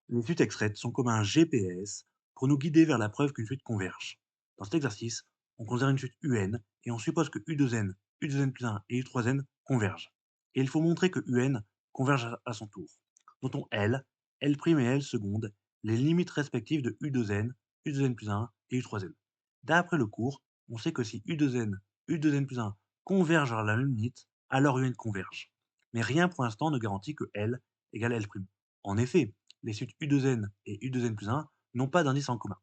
Les suites extraites sont comme un GPS pour nous guider vers la preuve qu'une suite converge. Dans cet exercice, on considère une suite UN et on suppose que U2N, U2N plus 1 et U3N convergent. Et il faut montrer que UN converge à son tour. Notons L, L' et L seconde, les limites respectives de U2N, U2N plus 1 et U3N. D'après le cours, on sait que si U2N, U2N plus 1 convergent vers la même limite, alors UN converge. Mais rien pour l'instant ne garantit que L égale L'. En effet, les suites U2N et U2N plus 1 n'ont pas d'indice en commun.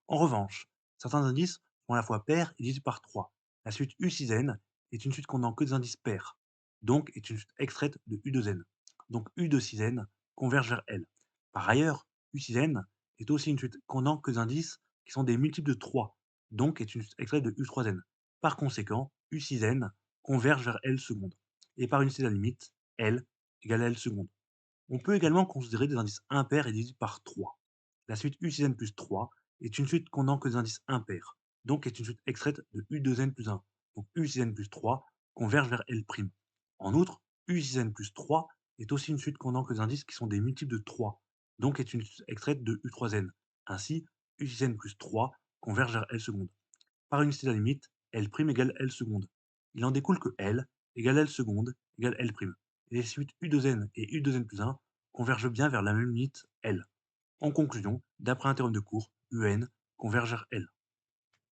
En revanche, certains indices sont à la fois pairs et divisés par 3. La suite U6N est une suite contenant que des indices pairs, donc est une suite extraite de U2N. Donc U2 6N converge vers L. Par ailleurs, U6N est aussi une suite contenant que des indices qui sont des multiples de 3, donc est une suite extraite de U3N. Par conséquent, U6N converge vers L seconde. Et par unité de la limite, L égale L seconde. On peut également considérer des indices impairs et divisibles par 3. La suite U6N plus 3 est une suite contenant que des indices impairs, donc est une suite extraite de U2N plus 1. Donc U6N plus 3 converge vers L'. En outre, U6N plus 3 est aussi une suite contenant que des indices qui sont des multiples de 3, donc est une suite extraite de U3N. Ainsi, U6N plus 3 converge vers L seconde. Par unité de la limite, L' égale L seconde. Il en découle que L égale L seconde égale L'. Et les suites U2N et U2N plus 1 convergent bien vers la même limite L. En conclusion, d'après un théorème de cours, UN converge vers L.